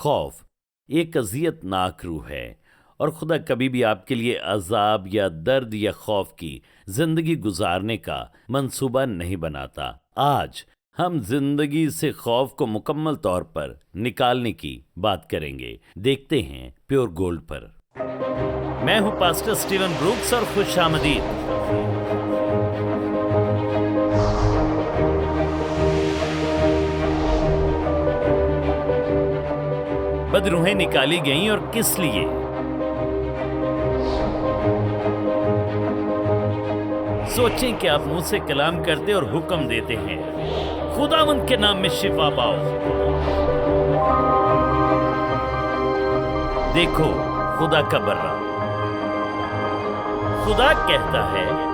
खौफ एक अजियतनाक रूह है और खुदा कभी भी आपके लिए अजाब या दर्द या खौफ की जिंदगी गुजारने का मंसूबा नहीं बनाता। आज हम जिंदगी से खौफ को मुकम्मल तौर पर निकालने की बात करेंगे। देखते हैं प्योर गोल्ड पर। मैं हूं पास्टर स्टीवन ब्रूक्स और खुश आमदीद। बदरूहें निकाली गईं और किस लिए? सोचें कि आप मुंह से कलाम करते और हुक्म देते हैं, खुदावंद के नाम में शिफा पाओ। देखो खुदा का बर्रा, खुदा कहता है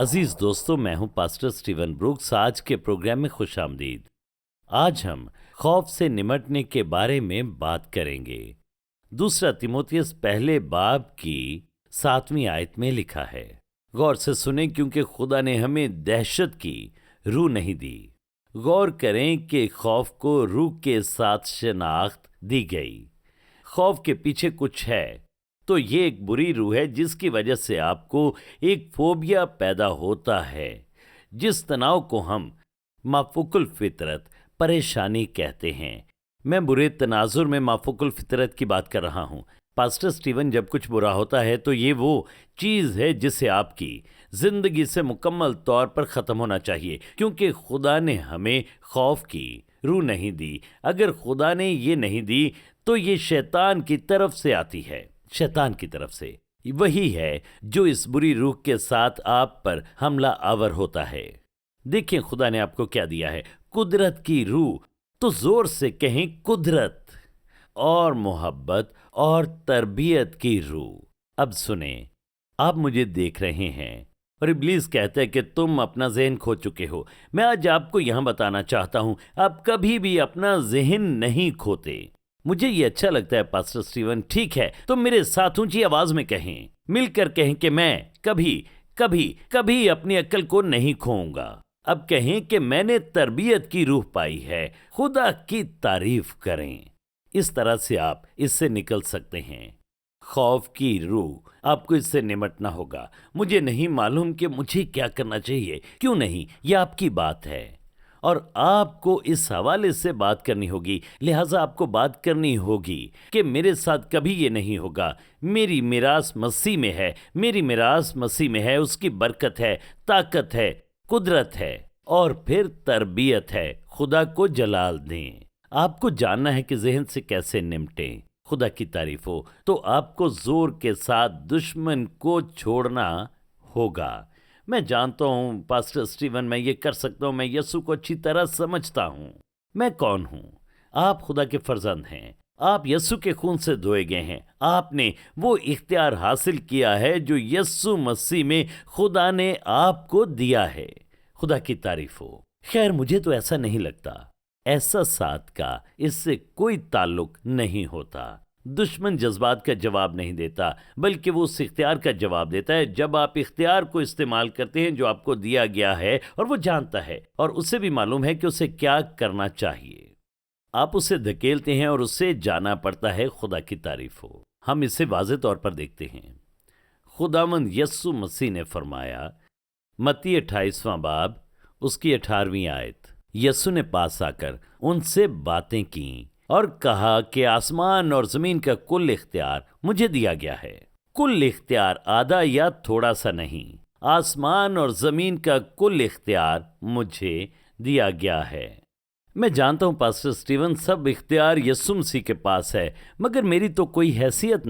अजीज दोस्तों, मैं हूं पास्टर स्टीवन ब्रूक्स। आज के प्रोग्राम में खुश आमदीद। आज हम खौफ से निमटने के बारे में बात करेंगे। दूसरा तीमुथियुस पहले बाब की 7वीं आयत में लिखा है, गौर से सुने क्योंकि खुदा ने हमें दहशत की रूह नहीं दी। गौर करें कि खौफ को रूह के साथ शनाख्त दी गई। खौफ के पीछे कुछ है तो ये एक बुरी रूह है जिसकी वजह से आपको एक फोबिया पैदा होता है, जिस तनाव को हम माफूकुल फितरत परेशानी कहते हैं। मैं बुरे तनाजुर में माफूकुल फितरत की बात कर रहा हूँ। पास्टर स्टीवन, जब कुछ बुरा होता है तो ये वो चीज़ है जिसे आपकी ज़िंदगी से मुकम्मल तौर पर ख़त्म होना चाहिए, क्योंकि खुदा ने हमें खौफ की रूह नहीं दी। अगर खुदा ने ये नहीं दी तो ये शैतान की तरफ से आती है। शैतान की तरफ से वही है जो इस बुरी रूह के साथ आप पर हमला आवर होता है। देखिए खुदा ने आपको क्या दिया है, कुदरत की रूह। तो जोर से कहें कुदरत और मोहब्बत और तरबियत की रूह। अब सुने, आप मुझे देख रहे हैं और इब्लीस कहता है कि तुम अपना जहन खो चुके हो। मैं आज आपको यहां बताना चाहता हूं, आप कभी भी अपना जहन नहीं खोते। मुझे ये अच्छा लगता है पास्टर स्टीवन। ठीक है, तो मेरे साथ ऊंची आवाज में कहें, मिलकर कहें कि मैं कभी कभी कभी अपनी अक्ल को नहीं खोऊंगा। अब कहें कि मैंने तरबियत की रूह पाई है। खुदा की तारीफ करें। इस तरह से आप इससे निकल सकते हैं। खौफ की रूह, आपको इससे निमटना होगा। मुझे नहीं मालूम कि मुझे क्या करना चाहिए। क्यों नहीं, यह आपकी बात है और आपको इस हवाले से बात करनी होगी। लिहाजा आपको बात करनी होगी कि मेरे साथ कभी ये नहीं होगा। मेरी मिरास मसीह में है, मेरी मिरास मसीह में है। उसकी बरकत है, ताकत है, कुदरत है और फिर तरबियत है। खुदा को जलाल दें। आपको जानना है कि जहन से कैसे निमटें। खुदा की तारीफ हो। तो आपको जोर के साथ दुश्मन को छोड़ना होगा। मैं जानता हूं पास्टर स्टीवन, मैं ये कर सकता हूं, मैं यीशु को अच्छी तरह समझता हूं। मैं कौन हूं? आप खुदा के फर्जंद हैं। आप यीशु के खून से धोए गए हैं। आपने वो इख्तियार हासिल किया है जो यीशु मसीह में खुदा ने आपको दिया है। खुदा की तारीफ हो। खैर, मुझे तो ऐसा नहीं लगता। ऐसा साथ का इससे कोई ताल्लुक नहीं होता। दुश्मन जज्बात का जवाब नहीं देता, बल्कि वो उस इख्तियार का जवाब देता है जब आप इख्तियार को इस्तेमाल करते हैं जो आपको दिया गया है। और वो जानता है और उसे भी मालूम है कि उसे क्या करना चाहिए। आप उसे धकेलते हैं और उसे जाना पड़ता है। खुदा की तारीफ हो। हम इसे वाज़े तौर पर देखते हैं। खुदावंद यीशु मसीह ने फरमाया, मत्ती 28वां बाब उसकी 18वीं आयत, यीशु ने पास आकर उनसे बातें की और कहा कि आसमान और जमीन का कुल इख्तियार मुझे दिया गया है। कुल इख्तियार आधा या थोड़ा सा नहीं, आसमान और जमीन का कुल इख्तियार मुझे दिया गया है। मैं जानता हूं पास्टर स्टीवन, सब इख्तियार यीशु मसीह के पास है, मगर मेरी तो कोई हैसियत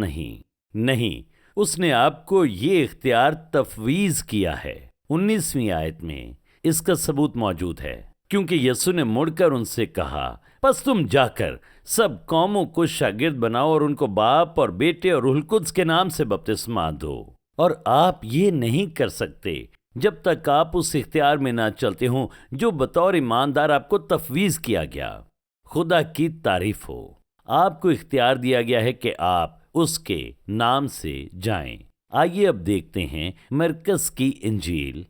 नहीं। उसने आपको ये इख्तियार तफवीज किया है। 19वीं आयत में इसका सबूत मौजूद है, क्योंकि यीशु ने मुड़कर उनसे कहा, बस तुम जाकर सब कौमों को शागिर्द बनाओ और उनको बाप और बेटे और रूहुल कुद्स के नाम से बपतिस्मा दो। और आप ये नहीं कर सकते जब तक आप उस इख्तियार में ना चलते हों जो बतौर ईमानदार आपको तफवीज किया गया। खुदा की तारीफ हो। आपको इख्तियार दिया गया है कि आप उसके नाम से जाएं। आइए अब देखते हैं मरकस की इंजील,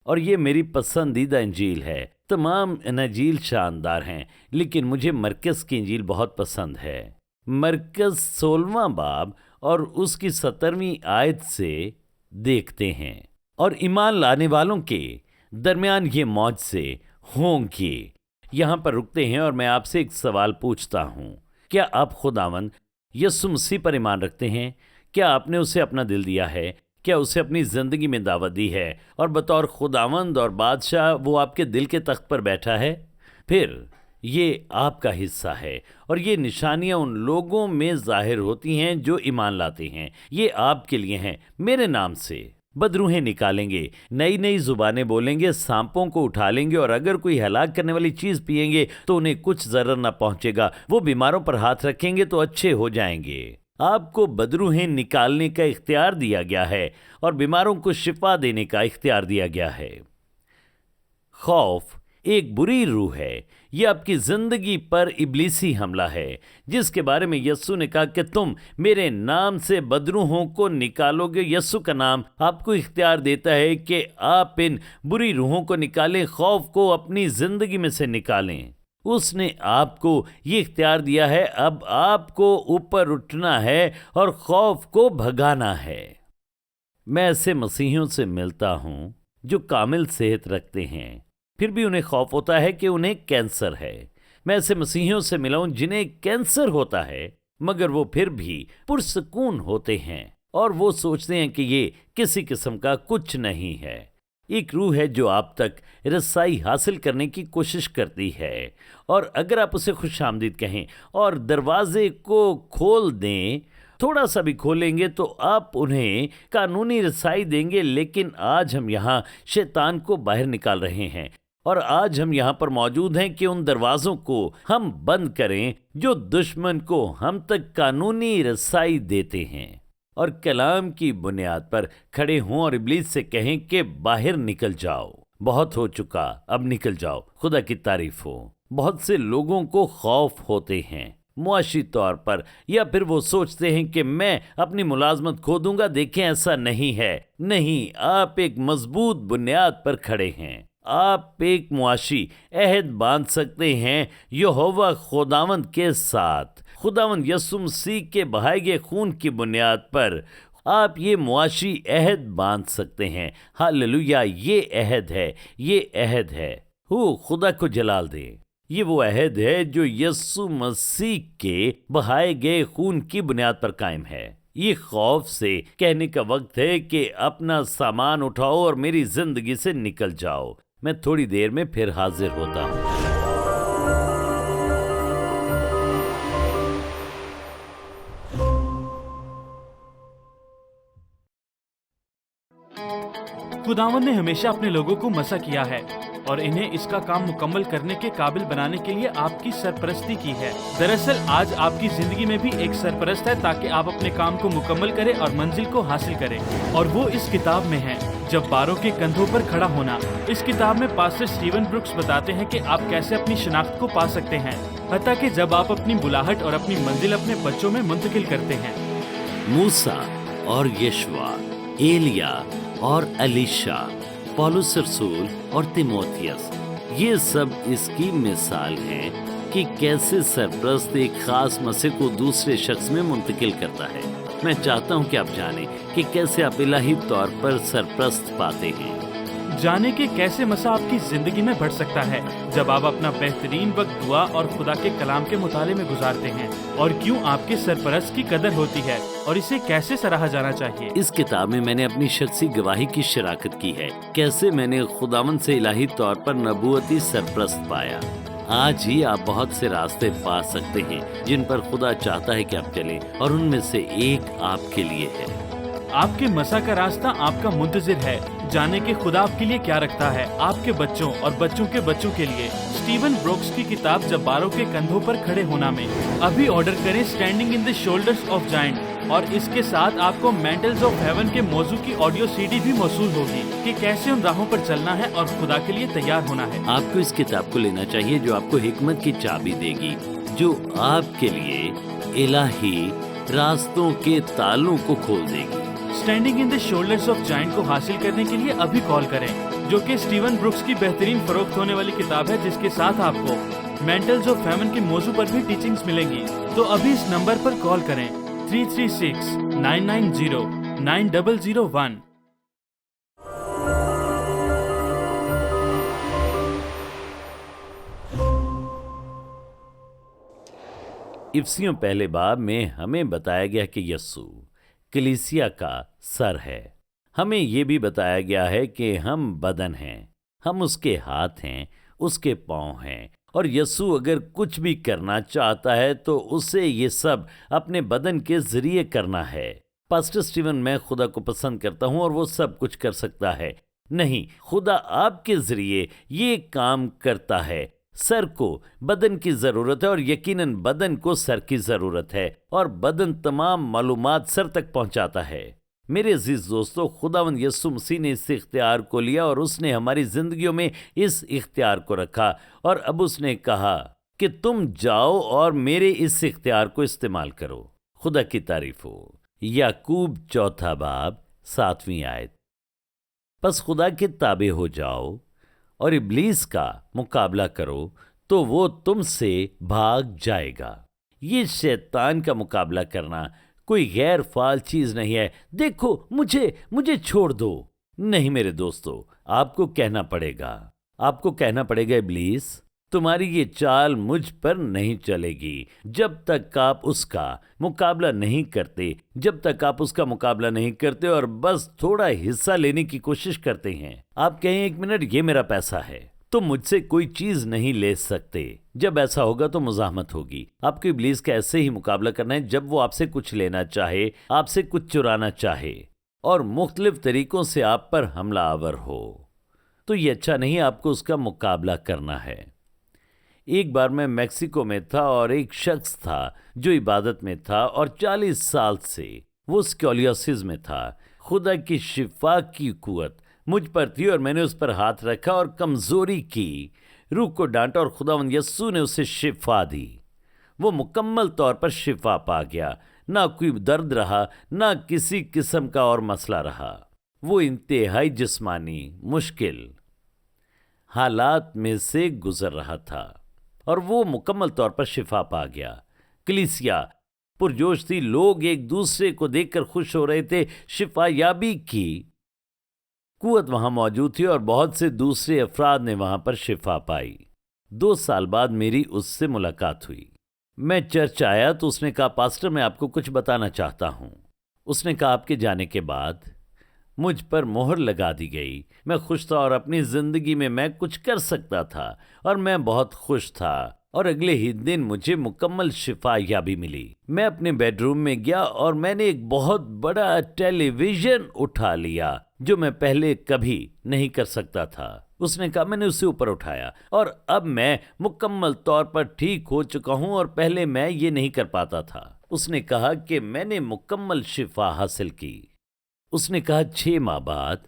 और ये मेरी पसंदीदा इंजील है। तमाम इंजील शानदार हैं, लेकिन मुझे मरकस की इंजील बहुत पसंद है। मरकस 16वां बाब और उसकी 17वीं आयत से देखते हैं, और ईमान लाने वालों के दरमियान ये मौज से होंगे। यहाँ पर रुकते हैं और मैं आपसे एक सवाल पूछता हूँ, क्या आप खुदावंद यीशु मसीह पर ईमान रखते हैं? क्या आपने उसे अपना दिल दिया है? क्या उसे अपनी ज़िंदगी में दावत दी है और बतौर खुदावंद और बादशाह वो आपके दिल के तख्त पर बैठा है? फिर ये आपका हिस्सा है, और ये निशानियां उन लोगों में जाहिर होती हैं जो ईमान लाते हैं। ये आपके लिए हैं। मेरे नाम से बदरूहें निकालेंगे, नई नई जुबानें बोलेंगे, सांपों को उठा लेंगे, और अगर कोई हलाक करने वाली चीज़ पिएंगे तो उन्हें कुछ ज़रर न पहुंचेगा। वो बीमारों पर हाथ रखेंगे तो अच्छे हो जाएंगे। आपको बदरूहें निकालने का इख्तियार दिया गया है और बीमारों को शिफा देने का इख्तियार दिया गया है। खौफ एक बुरी रूह है। यह आपकी जिंदगी पर इब्लीसी हमला है, जिसके बारे में यस्सु ने कहा कि तुम मेरे नाम से बदरूहों को निकालोगे। यस्सु का नाम आपको इख्तियार देता है कि आप इन बुरी रूहों को निकालें, खौफ को अपनी जिंदगी में से निकालें। उसने आपको ये इख्तियार दिया है। अब आपको ऊपर उठना है और खौफ को भगाना है। मैं ऐसे मसीहियों से मिलता हूँ जो कामिल सेहत रखते हैं, फिर भी उन्हें खौफ होता है कि उन्हें कैंसर है। मैं ऐसे मसीहियों से मिला हूं जिन्हें कैंसर होता है, मगर वो फिर भी पुरसकून होते हैं और वो सोचते हैं कि ये किसी किस्म का कुछ नहीं है। एक रूह है जो आप तक रसाई हासिल करने की कोशिश करती है, और अगर आप उसे खुशामदीद कहें और दरवाजे को खोल दें, थोड़ा सा भी खोलेंगे तो आप उन्हें कानूनी रसाई देंगे। लेकिन आज हम यहाँ शैतान को बाहर निकाल रहे हैं, और आज हम यहाँ पर मौजूद हैं कि उन दरवाज़ों को हम बंद करें जो दुश्मन को हम तक कानूनी रसाई देते हैं, और कलाम की बुनियाद पर खड़े हों और इब्लीस से कहें कि बाहर निकल जाओ, बहुत हो चुका, अब निकल जाओ। खुदा की तारीफ हो। बहुत से लोगों को खौफ होते हैं मुआशी तौर पर, या फिर वो सोचते हैं कि मैं अपनी मुलाजमत खो दूंगा। देखें, ऐसा नहीं है। नहीं, आप एक मजबूत बुनियाद पर खड़े हैं। आप एक मुआशी अहद बांध सकते हैं यहोवा खुदावंद के साथ। खुदावंद यीशु मसीह के बहाए गए खून की बुनियाद पर आप ये मुआशी अहद बांध सकते हैं। हालेलुया, ये अहद है, ये अहद है। खुदा को जलाल दे। ये वो अहद है जो यीशु मसीह के बहाए गए खून की बुनियाद पर कायम है। ये खौफ से कहने का वक्त है कि अपना सामान उठाओ और मेरी जिंदगी से निकल जाओ। मैं थोड़ी देर में फिर हाजिर होता हूँ। खुदावंद ने हमेशा अपने लोगों को मसा किया है और इन्हें इसका काम मुकम्मल करने के काबिल बनाने के लिए आपकी सरपरस्ती की है। दरअसल आज आपकी जिंदगी में भी एक सरपरस्त है, ताकि आप अपने काम को मुकम्मल करें और मंजिल को हासिल करें, और वो इस किताब में है, जब्बारों के कंधों पर खड़ा होना। इस किताब में पास्टर स्टीवन ब्रुक्स बताते हैं कि आप कैसे अपनी शिनाख्त को पा सकते हैं, हत्ता कि जब आप अपनी बुलाहट और अपनी मंजिल अपने बच्चों में मुंतकिल करते हैं। मूसा और यशवा, एलिया और अलीशा, पौलुस रसूल और तिमोथियस, ये सब इसकी मिसाल हैं कि कैसे सरपरस्त एक खास मसीह को दूसरे शख्स में मुंतकिल करता है। मैं चाहता हूं कि आप जानें कि कैसे आप इलाही तौर पर सरपरस्त पाते हैं। जाने के कैसे मसा आपकी जिंदगी में बढ़ सकता है जब आप अपना बेहतरीन वक्त दुआ और खुदा के कलाम के मुताले में गुजारते हैं, और क्यों आपके सरपरस्त की कदर होती है और इसे कैसे सराहा जाना चाहिए। इस किताब में मैंने अपनी शख्सी गवाही की शराकत की है, कैसे मैंने खुदावंद से इलाही तौर पर नबूवती सरपरस्त पाया। आज ही आप बहुत से रास्ते पा सकते हैं जिन पर खुदा चाहता है कि आप चलें, और उनमें से एक आपके लिए है। आपके मसा का रास्ता आपका मुंतजिर है। जाने के खुदा आपके लिए क्या रखता है, आपके बच्चों और बच्चों के बच्चों के लिए। स्टीवन ब्रुक्स की किताब जब्बारों के कंधों पर खड़े होना में अभी ऑर्डर करें standing in the shoulders of giant, और इसके साथ आपको मेंटल्स ऑफ हेवन के मौजू की ऑडियो सीडी भी मौसूल होगी कि कैसे उन राहों पर चलना है और खुदा के लिए तैयार होना है। आपको इस किताब को लेना चाहिए जो आपको हिकमत की चाबी देगी, जो आपके लिए इलाही रास्तों के तालों को खोल देगी। Standing in the shoulders of giant को हासिल करने के लिए अभी कॉल करें, जो कि स्टीवन ब्रुक्स की बेहतरीन फरोख्त होने वाली किताब है, जिसके साथ आपको मेंटल्स ऑफ फेमन के मौजू पर भी टीचिंग्स मिलेंगी। तो अभी इस नंबर पर कॉल करें 336-990-9001। इफ्सियों पहले बाब में हमें बताया गया कि यस्सु कलीसिया का सर है। हमें ये भी बताया गया है कि हम बदन हैं, हम उसके हाथ हैं, उसके पाँव हैं, और यस्सु अगर कुछ भी करना चाहता है तो उसे ये सब अपने बदन के जरिए करना है। पास्टर स्टीवन, मैं खुदा को पसंद करता हूँ और वो सब कुछ कर सकता है। नहीं, खुदा आपके जरिए ये काम करता है। सर को बदन की ज़रूरत है और यकीनन बदन को सर की ज़रूरत है, और बदन तमाम मालूमात सर तक पहुंचाता है। मेरे अजीज दोस्तों, खुदावंद यीशु मसीह ने इस इख्तियार को लिया और उसने हमारी ज़िंदगियों में इस इख्तियार को रखा, और अब उसने कहा कि तुम जाओ और मेरे इस इख्तियार को इस्तेमाल करो। खुदा की तारीफ हो। याकूब 4 बाब 7वीं आयत। बस खुदा के ताबे हो जाओ और इब्लीस का मुकाबला करो तो वो तुमसे भाग जाएगा। ये शैतान का मुकाबला करना कोई गैर फाल चीज नहीं है। देखो, मुझे छोड़ दो। नहीं मेरे दोस्तों, आपको कहना पड़ेगा इब्लीस, तुम्हारी ये चाल मुझ पर नहीं चलेगी। जब तक आप उसका मुकाबला नहीं करते और बस थोड़ा हिस्सा लेने की कोशिश करते हैं। आप कहें, 1 मिनट, ये मेरा पैसा है, तुम मुझसे कोई चीज नहीं ले सकते। जब ऐसा होगा तो मुजाहमत होगी। आपको इब्लीस का ऐसे ही मुकाबला करना है जब वो आपसे कुछ लेना चाहे, आपसे कुछ चुराना चाहे और मुख्तलिफ तरीकों से आप पर हमला आवर हो। तो ये अच्छा नहीं, आपको उसका मुकाबला करना है। एक बार मैं मेक्सिको में था और एक शख्स था जो इबादत में था और 40 साल से वो स्कोलियोसिस में था। खुदा की शिफा की कुव्वत मुझ पर थी और मैंने उस पर हाथ रखा और कमजोरी की, रूह को डांटा और खुदावंद यस्सु ने उसे शिफा दी। वो मुकम्मल तौर पर शिफा पा गया। ना कोई दर्द रहा, ना किसी किस्म का और मसला रहा। वो इंतहाई जिस्मानी मुश्किल हालात में से गुजर रहा था और वो मुकम्मल तौर पर शिफा पा गया। कलीसिया पुरजोश थी, लोग एक दूसरे को देखकर खुश हो रहे थे। शिफा याबी की कुव्वत वहां मौजूद थी और बहुत से दूसरे अफराद ने वहां पर शिफा पाई। 2 साल बाद मेरी उससे मुलाकात हुई। मैं चर्च आया तो उसने कहा, पास्टर, मैं आपको कुछ बताना चाहता हूं। उसने कहा, आपके जाने के बाद मुझ पर मोहर लगा दी गई। मैं खुश था और अपनी जिंदगी में मैं कुछ कर सकता था और मैं बहुत खुश था, और अगले ही दिन मुझे मुकम्मल शिफा याबी मिली। मैं अपने बेडरूम में गया और मैंने एक बहुत बड़ा टेलीविजन उठा लिया जो मैं पहले कभी नहीं कर सकता था। उसने कहा, मैंने उसे ऊपर उठाया और अब मैं मुकम्मल तौर पर ठीक हो चुका हूं और पहले मैं ये नहीं कर पाता था। उसने कहा कि मैंने मुकम्मल शिफा हासिल की। उसने कहा, 6 माह बाद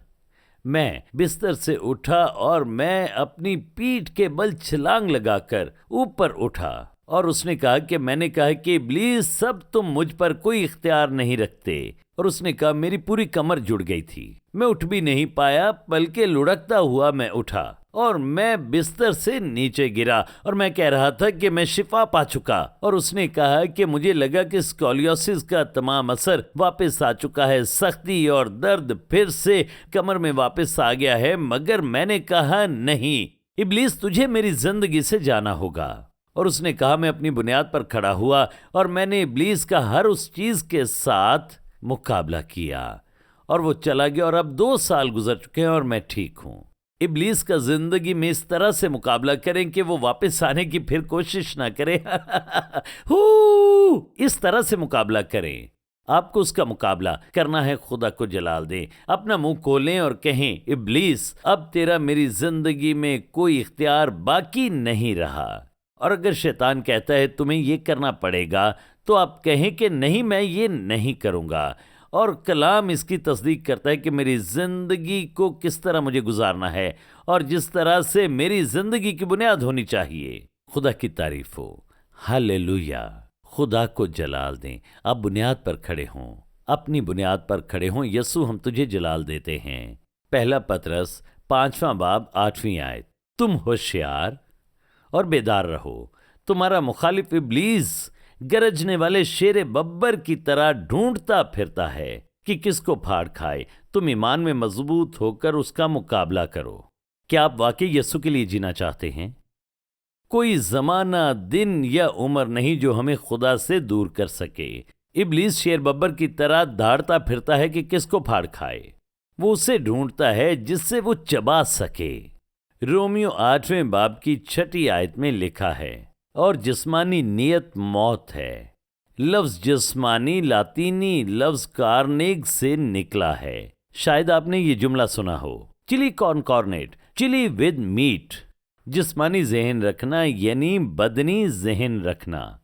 मैं बिस्तर से उठा और मैं अपनी पीठ के बल छलांग लगाकर ऊपर उठा, और उसने कहा कि मैंने कहा कि इब्लीस, सब तुम मुझ पर कोई इख्तियार नहीं रखते। और उसने कहा, मेरी पूरी कमर जुड़ गई थी, मैं उठ भी नहीं पाया, बल्कि लुढ़कता हुआ मैं उठा और मैं बिस्तर से नीचे गिरा और मैं कह रहा था कि मैं शिफा पा चुका। और उसने कहा कि मुझे लगा कि स्कोलियोसिस का तमाम असर वापस आ चुका है, सख्ती और दर्द फिर से कमर में वापस आ गया है, मगर मैंने कहा, नहीं इब्लीस, तुझे मेरी जिंदगी से जाना होगा। और उसने कहा, मैं अपनी बुनियाद पर खड़ा हुआ और मैंने इब्लीस का हर उस चीज के साथ मुकाबला किया और वो चला गया, और अब 2 साल गुजर चुके हैं और मैं ठीक हूं। इब्लीस का जिंदगी में इस तरह से मुकाबला करें कि वो वापस आने की फिर कोशिश ना करे। इस तरह से मुकाबला करें। आपको उसका मुकाबला करना है, खुदा को जलाल दें, अपना मुंह खोलें और कहें, इब्लीस, अब तेरा मेरी जिंदगी में कोई इख्तियार बाकी नहीं रहा। और अगर शैतान कहता है तुम्हें ये करना पड़ेगा, तो आप कहें कि नहीं, मैं ये नहीं करूंगा। और कलाम इसकी तस्दीक करता है कि मेरी जिंदगी को किस तरह मुझे गुजारना है और जिस तरह से मेरी जिंदगी की बुनियाद होनी चाहिए। खुदा की तारीफ हो, हालेलुया। खुदा को जलाल दें। आप बुनियाद पर खड़े हों, اپنی بنیاد پر کھڑے ہوں۔ یسوع ہم تجھے جلال دیتے ہیں۔ پہلا پطرس 5واں باب 8ویں آیت، تم ہوشیار اور بیدار رہو، تمہارا مخالف ابلیس گرجنے والے شیر ببر کی طرح ڈھونڈتا پھرتا ہے کہ کس کو پھاڑ کھائے۔ تم ایمان میں مضبوط ہو کر اس کا مقابلہ کرو۔ کیا آپ واقعی یسوع کے لیے جینا چاہتے ہیں؟ کوئی زمانہ، دن یا عمر نہیں جو ہمیں خدا سے دور کر سکے۔ ابلیس شیر ببر کی طرح دھاڑتا پھرتا ہے کہ کس کو پھاڑ کھائے۔ وہ اسے ڈھونڈتا ہے جس سے وہ چبا سکے۔ رومیو 8ویں باب کی 6 آیت میں لکھا ہے، اور جسمانی نیت موت ہے۔ لفظ جسمانی لاطینی لفظ کارنیگ سے نکلا ہے۔ شاید آپ نے یہ جملہ سنا ہو، چلی کارن کارنیٹ، چلی ود میٹ۔ جسمانی ذہن رکھنا یعنی بدنی ذہن رکھنا۔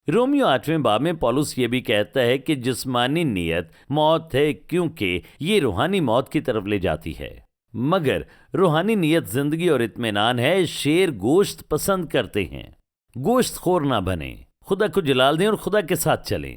رومیو 8ویں باب میں پولس یہ بھی کہتا ہے کہ جسمانی نیت موت ہے کیونکہ یہ روحانی موت کی طرف لے جاتی ہے، مگر روحانی نیت زندگی اور اطمینان ہے۔ شیر گوشت پسند کرتے ہیں۔ گوشت خور نہ بنیں، خدا کو جلال دیں اور خدا کے ساتھ چلیں۔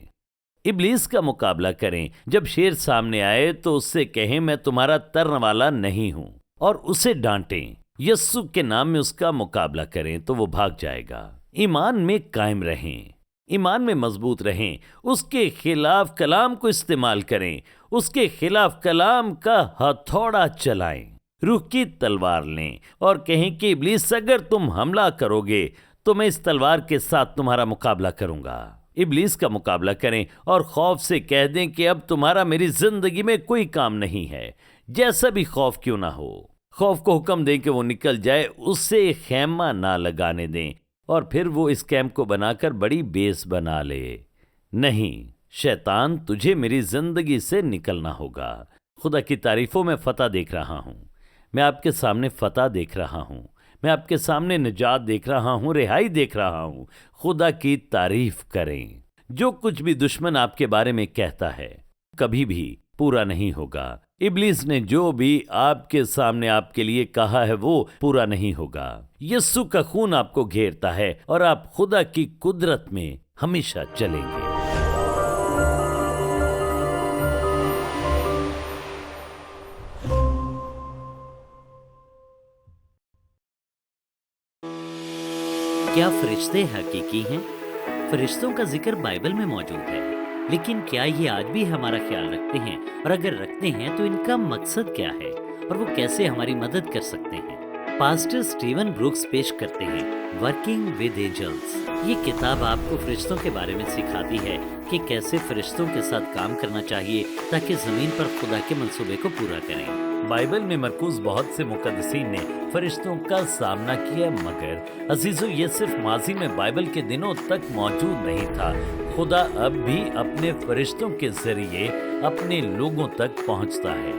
ابلیس کا مقابلہ کریں۔ جب شیر سامنے آئے تو اس سے کہیں میں تمہارا ترن والا نہیں ہوں، اور اسے ڈانٹیں۔ یسوع کے نام میں اس کا مقابلہ کریں تو وہ بھاگ جائے گا۔ ایمان میں قائم رہیں، ایمان میں مضبوط رہیں۔ اس کے خلاف کلام کو استعمال کریں، اس کے خلاف کلام کا ہتھوڑا چلائیں، روح کی تلوار لیں اور کہیں کہ ابلیس اگر تم حملہ کرو گے تو میں اس تلوار کے ساتھ تمہارا مقابلہ کروں گا۔ ابلیس کا مقابلہ کریں اور خوف سے کہہ دیں کہ اب تمہارا میری زندگی میں کوئی کام نہیں ہے، جیسا بھی خوف کیوں نہ ہو۔ خوف کو حکم دیں کہ وہ نکل جائے، اس سے خیمہ نہ لگانے دیں، اور پھر وہ اس کیمپ کو بنا کر بڑی بیس بنا لے۔ نہیں، شیطان تجھے میری زندگی سے نکلنا ہوگا۔ خدا کی تعریفوں میں فتح دیکھ رہا ہوں، میں آپ کے سامنے فتح دیکھ رہا ہوں، میں آپ کے سامنے نجات دیکھ رہا ہوں، رہائی دیکھ رہا ہوں۔ خدا کی تعریف کریں۔ جو کچھ بھی دشمن آپ کے بارے میں کہتا ہے کبھی بھی پورا نہیں ہوگا۔ ابلیس نے جو بھی آپ کے سامنے آپ کے لیے کہا ہے وہ پورا نہیں ہوگا۔ یسوع کا خون آپ کو گھیرتا ہے اور آپ خدا کی قدرت میں ہمیشہ چلیں گے۔ کیا فرشتے حقیقی ہیں؟ فرشتوں کا ذکر بائبل میں موجود ہے، لیکن کیا یہ آج بھی ہمارا خیال رکھتے ہیں؟ اور اگر رکھتے ہیں تو ان کا مقصد کیا ہے اور وہ کیسے ہماری مدد کر سکتے ہیں؟ پاسٹر سٹیون بروکس پیش کرتے ہیں ورکنگ ود اینجلز۔ یہ کتاب آپ کو فرشتوں کے بارے میں سکھاتی ہے کہ کیسے فرشتوں کے ساتھ کام کرنا چاہیے تاکہ زمین پر خدا کے منصوبے کو پورا کریں۔ بائبل میں مرکوز بہت سے مقدسین نے فرشتوں کا سامنا کیا، مگر عزیزو یہ صرف ماضی میں بائبل کے دنوں تک موجود نہیں تھا۔ خدا اب بھی اپنے فرشتوں کے ذریعے اپنے لوگوں تک پہنچتا ہے۔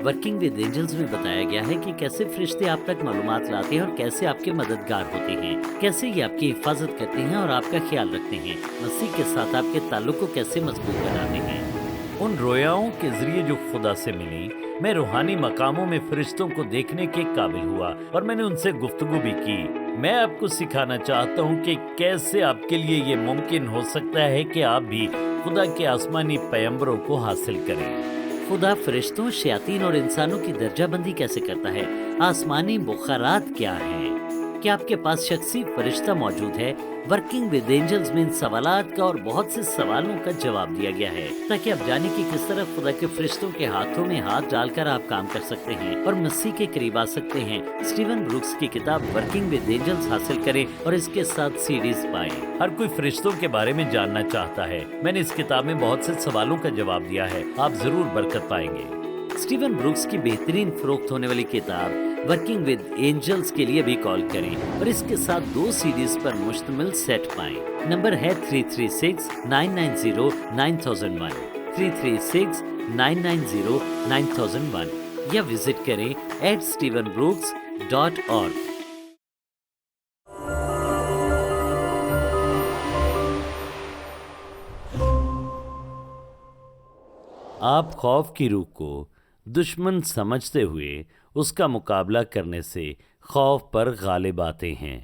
ورکنگ ود اینجلز میں بتایا گیا ہے کہ کیسے فرشتے آپ تک معلومات لاتے ہیں اور کیسے آپ کے مددگار ہوتے ہیں، کیسے یہ آپ کی حفاظت کرتے ہیں اور آپ کا خیال رکھتے ہیں، مسیح کے ساتھ آپ کے تعلق کو کیسے مضبوط بناتے ہیں۔ ان رویاؤں کے ذریعے جو خدا سے ملی، میں روحانی مقاموں میں فرشتوں کو دیکھنے کے قابل ہوا اور میں نے ان سے گفتگو بھی کی۔ میں آپ کو سکھانا چاہتا ہوں کہ کیسے آپ کے لیے یہ ممکن ہو سکتا ہے کہ آپ بھی خدا کے آسمانی پیغمبروں کو حاصل کریں۔ خدا فرشتوں، شیاطین اور انسانوں کی درجہ بندی کیسے کرتا ہے؟ آسمانی بخارات کیا ہیں؟ کیا آپ کے پاس شخصی فرشتہ موجود ہے؟ ورکنگ ود اینجلز میں ان سوالات کا اور بہت سے سوالوں کا جواب دیا گیا ہے تاکہ آپ جانیں کہ کس طرح خدا کے فرشتوں کے ہاتھوں میں ہاتھ ڈال کر آپ کام کر سکتے ہیں اور مسیح کے قریب آ سکتے ہیں۔ سٹیون بروکس کی کتاب ورکنگ ود اینجلز حاصل کریں اور اس کے ساتھ سیڈیز پائیں۔ ہر کوئی فرشتوں کے بارے میں جاننا چاہتا ہے۔ میں نے اس کتاب میں بہت سے سوالوں کا جواب دیا ہے، آپ ضرور برکت پائیں گے۔ سٹیون بروکس کی بہترین فروخت ہونے والی کتاب ورکنگ ود اینجلز کے لیے بھی کال کریں اور اس کے ساتھ 2 سیڈیز پر مشتمل سیٹ پائیں۔ نمبر ہے 336-990-9001 336-990-9001 یا وزٹ کریں @stevenbrooks.org۔ آپ خوف کی روح کو دشمن سمجھتے ہوئے اس کا مقابلہ کرنے سے خوف پر غالب آتے ہیں۔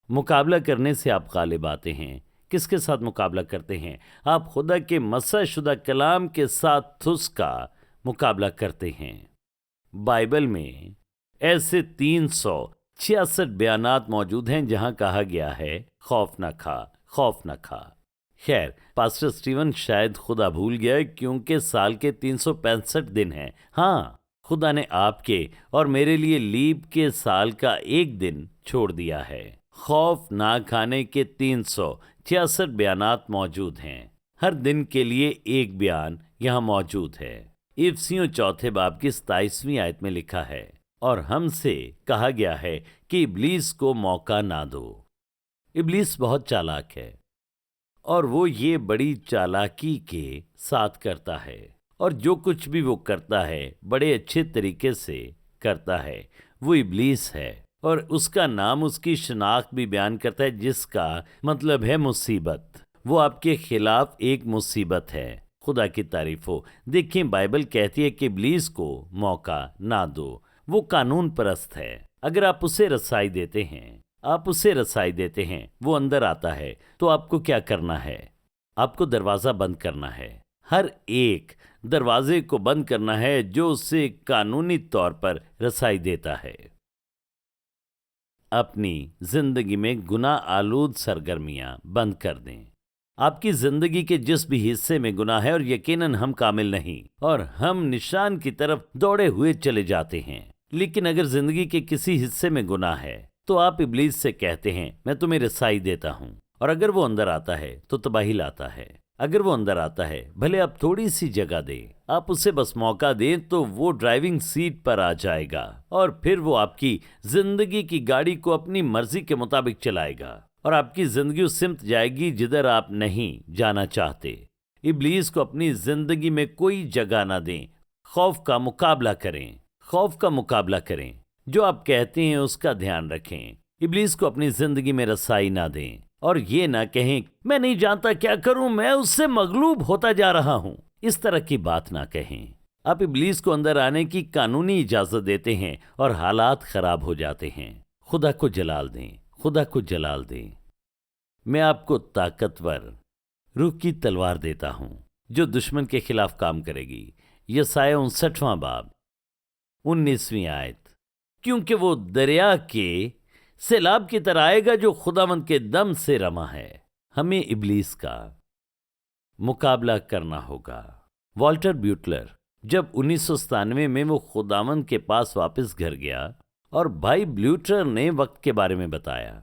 مقابلہ کرنے سے آپ غالب آتے ہیں کس کے ساتھ مقابلہ کرتے ہیں؟ آپ خدا کے مسح شدہ کلام کے ساتھ اس کا مقابلہ کرتے ہیں۔ بائبل میں ایسے 366 بیانات موجود ہیں جہاں کہا گیا ہے خوف نہ کھا، خوف نہ کھا۔ خیر، پاسٹر سٹیون شاید خدا بھول گیا کیونکہ سال کے 365 دن ہیں۔ ہاں، خدا نے آپ کے اور میرے لیے لیپ کے سال کا ایک دن چھوڑ دیا ہے۔ خوف نہ کھانے کے 366 بیانات موجود ہیں۔ ہر دن کے لیے ایک بیان یہاں موجود ہے۔ افسیوں 4 باب کی 27ویں آیت میں لکھا ہے، اور ہم سے کہا گیا ہے کہ ابلیس کو موقع نہ دو۔ ابلیس بہت چالاک ہے، اور وہ یہ بڑی چالاکی کے ساتھ کرتا ہے، اور جو کچھ بھی وہ کرتا ہے بڑے اچھے طریقے سے کرتا ہے۔ وہ ابلیس ہے، اور اس کا نام اس کی شناخت بھی بیان کرتا ہے، جس کا مطلب ہے مصیبت۔ وہ آپ کے خلاف ایک مصیبت ہے۔ خدا کی تعریف ہو۔ دیکھیں، بائبل کہتی ہے کہ ابلیس کو موقع نہ دو۔ وہ قانون پرست ہے۔ اگر آپ اسے رسائی دیتے ہیں، وہ اندر آتا ہے، تو آپ کو کیا کرنا ہے؟ آپ کو دروازہ بند کرنا ہے۔ ہر ایک دروازے کو بند کرنا ہے جو اسے قانونی طور پر رسائی دیتا ہے۔ اپنی زندگی میں گناہ آلود سرگرمیاں بند کر دیں۔ آپ کی زندگی کے جس بھی حصے میں گناہ ہے، اور یقیناً ہم کامل نہیں، اور ہم نشان کی طرف دوڑے ہوئے چلے جاتے ہیں، لیکن اگر زندگی کے کسی حصے میں گناہ ہے تو آپ ابلیس سے کہتے ہیں میں تمہیں رسائی دیتا ہوں، اور اگر وہ اندر آتا ہے تو تباہی لاتا ہے۔ اگر وہ اندر آتا ہے، بھلے آپ تھوڑی سی جگہ دیں، آپ اسے بس موقع دیں، تو وہ ڈرائیونگ سیٹ پر آ جائے گا، اور پھر وہ آپ کی زندگی کی گاڑی کو اپنی مرضی کے مطابق چلائے گا، اور آپ کی زندگی اس سمت جائے گی جدھر آپ نہیں جانا چاہتے۔ ابلیس کو اپنی زندگی میں کوئی جگہ نہ دیں۔ خوف کا مقابلہ کریں، خوف کا مقابلہ کریں۔ جو آپ کہتے ہیں اس کا دھیان رکھیں۔ ابلیس کو اپنی زندگی میں رسائی نہ دیں، اور یہ نہ کہیں میں نہیں جانتا کیا کروں، میں اس سے مغلوب ہوتا جا رہا ہوں۔ اس طرح کی بات نہ کہیں۔ آپ ابلیس کو اندر آنے کی قانونی اجازت دیتے ہیں، اور حالات خراب ہو جاتے ہیں۔ خدا کو جلال دیں، خدا کو جلال دیں۔ میں آپ کو طاقتور روح کی تلوار دیتا ہوں جو دشمن کے خلاف کام کرے گی۔ یسایہ 59واں باب 19ویں آیت۔ کیونکہ وہ دریا کے سیلاب کی طرح آئے گا جو خداوند کے دم سے رما ہے۔ ہمیں ابلیس کا مقابلہ کرنا ہوگا۔ والٹر بیوٹلر جب 1997 میں وہ خداوند کے پاس واپس گھر گیا، اور بھائی بلیوٹر نے وقت کے بارے میں بتایا،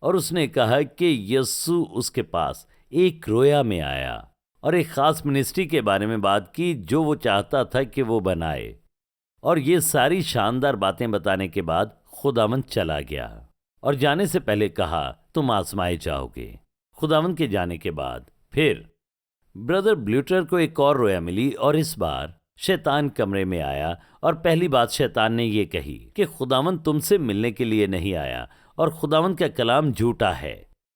اور اس نے کہا کہ یسوع اس کے پاس ایک رویا میں آیا اور ایک خاص منسٹری کے بارے میں بات کی جو وہ چاہتا تھا کہ وہ بنائے، اور یہ ساری شاندار باتیں بتانے کے بعد خداوند چلا گیا، اور جانے سے پہلے کہا تم آزمائے جاؤ گے۔ خداوند کے جانے کے بعد پھر بردر بلیوٹر کو ایک اور رویا ملی، اور اس بار شیطان کمرے میں آیا، اور پہلی بات شیطان نے یہ کہی کہ خداوند تم سے ملنے کے لیے نہیں آیا، اور خداوند کا کلام جھوٹا ہے۔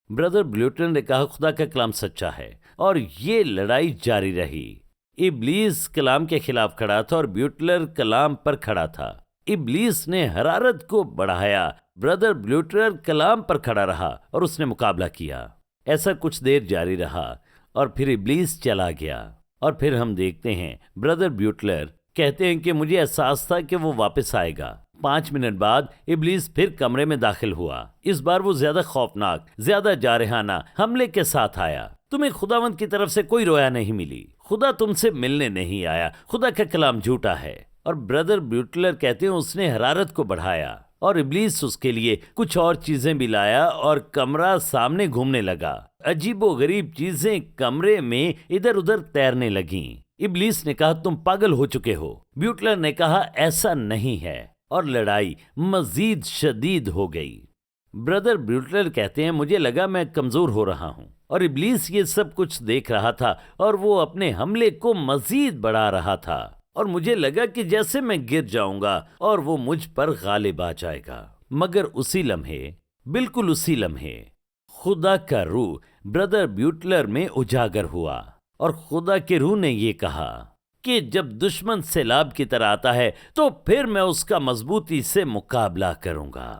بردر بلیوٹر نے کہا خدا کا کلام سچا ہے، اور یہ لڑائی جاری رہی۔ ابلیس کلام کے خلاف کھڑا تھا، اور بیوٹلر کلام پر کھڑا تھا۔ ابلیس نے حرارت کو بڑھایا، بردر بلیوٹر کلام پر کھڑا رہا، اور اس نے مقابلہ کیا۔ ایسا کچھ دیر جاری رہا، اور پھر ابلیس چلا گیا، اور پھر ہم دیکھتے ہیں بردر بیوٹلر کہتے ہیں کہ مجھے احساس تھا کہ وہ واپس آئے گا۔ 5 منٹ بعد ابلیس پھر کمرے میں داخل ہوا۔ اس بار وہ زیادہ خوفناک، زیادہ جارحانہ حملے کے ساتھ آیا۔ تمہیں خداوند کی طرف سے کوئی رویا نہیں ملی، خدا تم سے ملنے نہیں آیا، خدا کا کلام جھوٹا ہے۔ اور بردر بیوٹلر کہتے ہیں اس نے حرارت کو بڑھایا، اور ابلیس اس کے لیے کچھ اور چیزیں بھی لایا، اور کمرہ سامنے گھومنے لگا۔ عجیب و غریب چیزیں کمرے میں ادھر ادھر تیرنے لگیں۔ ابلیس نے کہا تم پاگل ہو چکے ہو۔ بیوٹلر نے کہا ایسا نہیں ہے، اور لڑائی مزید شدید ہو گئی۔ بردر بیوٹلر کہتے ہیں مجھے لگا میں کمزور ہو رہا ہوں، اور ابلیس یہ سب کچھ دیکھ رہا تھا، اور وہ اپنے حملے کو مزید بڑھا رہا تھا، اور مجھے لگا کہ جیسے میں گر جاؤں گا اور وہ مجھ پر غالب آ جائے گا۔ مگر اسی لمحے، بالکل اسی لمحے، خدا کا روح بردر بیوٹلر میں اجاگر ہوا، اور خدا کے روح نے یہ کہا کہ جب دشمن سیلاب کی طرح آتا ہے تو پھر میں اس کا مضبوطی سے مقابلہ کروں گا۔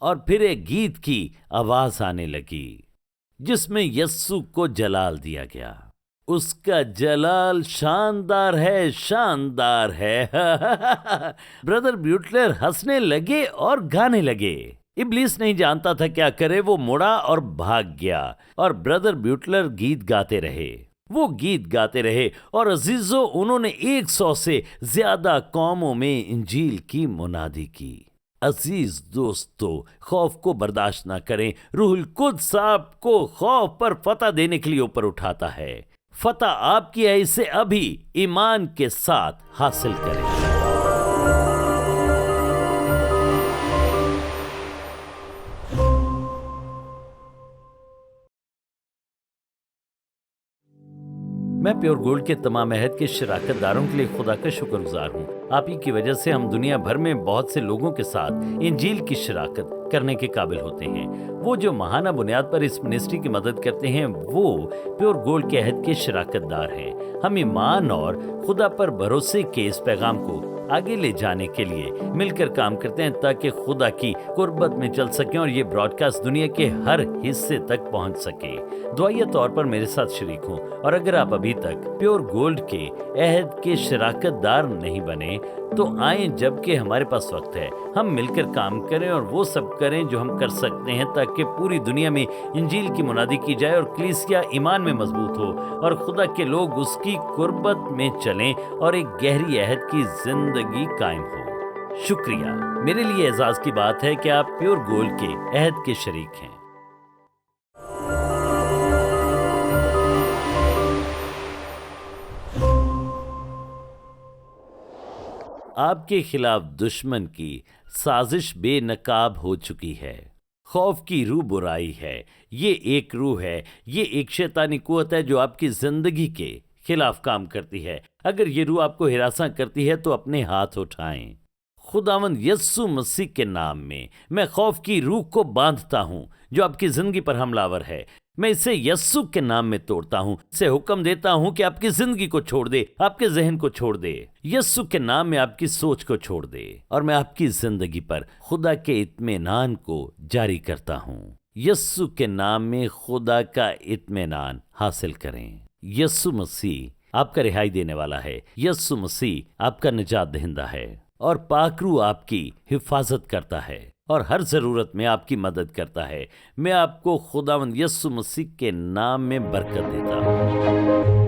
اور پھر ایک گیت کی آواز آنے لگی جس میں یسوع کو جلال دیا گیا۔ اس کا جلال شاندار ہے، شاندار ہے۔ برادر بیوٹلر ہنسنے لگے اور گانے لگے۔ ابلیس نہیں جانتا تھا کیا کرے، وہ مڑا اور بھاگ گیا، اور برادر بیوٹلر گیت گاتے رہے۔ وہ گیت گاتے رہے اور عزیزو انہوں نے 100 سے زیادہ قوموں میں انجیل کی منادی کی۔ عزیز دوستو، خوف کو برداشت نہ کریں۔ روح القدس آپ کو خوف پر فتح دینے کے لیے اوپر اٹھاتا ہے۔ فتح آپ کی ہے، اسے ابھی ایمان کے ساتھ حاصل کریں۔ میں پیور گولڈ کے تمام عہد کے شراکت داروں کے لیے خدا کا شکر گزار ہوں۔ آپ ہی کی وجہ سے ہم دنیا بھر میں بہت سے لوگوں کے ساتھ انجیل کی شراکت کرنے کے قابل ہوتے ہیں۔ وہ جو ماہانہ بنیاد پر اس منسٹری کی مدد کرتے ہیں وہ پیور گولڈ کے عہد کے شراکت دار ہیں۔ ہم ایمان اور خدا پر بھروسے کے اس پیغام کو آگے لے جانے کے لیے مل کر کام کرتے ہیں تاکہ خدا کی قربت میں چل سکیں اور یہ براڈ کاسٹ دنیا کے ہر حصے تک پہنچ سکے۔ دعائیہ طور پر میرے ساتھ شریک ہوں، اور اگر آپ ابھی تک پیور گولڈ کے عہد کے شراکت دار نہیں بنے تو آئیں، جبکہ ہمارے پاس وقت ہے۔ ہم مل کر کام کریں اور وہ سب کریں جو ہم کر سکتے ہیں تاکہ پوری دنیا میں انجیل کی منادی کی جائے اور کلیسیا ایمان میں مضبوط ہو اور خدا کے لوگ اس کی قربت میں چلیں اور ایک گہری عہد کی زندگی قائم ہو۔ شکریہ، میرے لیے اعزاز کی بات ہے کہ آپ پیور گولڈ کے عہد کے شریک ہیں۔ آپ کے خلاف دشمن کی سازش بے نقاب ہو چکی ہے۔ خوف کی روح برائی ہے، یہ ایک روح ہے، یہ ایک شیطانی قوت ہے جو آپ کی زندگی کے خلاف کام کرتی ہے۔ اگر یہ روح آپ کو ہراساں کرتی ہے تو اپنے ہاتھ اٹھائیں۔ خداوند یسوع مسیح کے نام میں خوف کی روح کو باندھتا ہوں جو آپ کی زندگی پر حملہ آور ہے۔ میں اسے یسوع کے نام میں توڑتا ہوں، اسے حکم دیتا ہوں کہ آپ کی زندگی کو چھوڑ دے، آپ کے ذہن کو چھوڑ دے، یسوع کے نام میں آپ کی سوچ کو چھوڑ دے، اور میں آپ کی زندگی پر خدا کے اطمینان کو جاری کرتا ہوں۔ یسوع کے نام میں خدا کا اطمینان حاصل کریں۔ یسوع مسیح آپ کا رہائی دینے والا ہے، یسوع مسیح آپ کا نجات دہندہ ہے، اور پاک روح آپ کی حفاظت کرتا ہے اور ہر ضرورت میں آپ کی مدد کرتا ہے۔ میں آپ کو خداوند یسوع مسیح کے نام میں برکت دیتا ہوں۔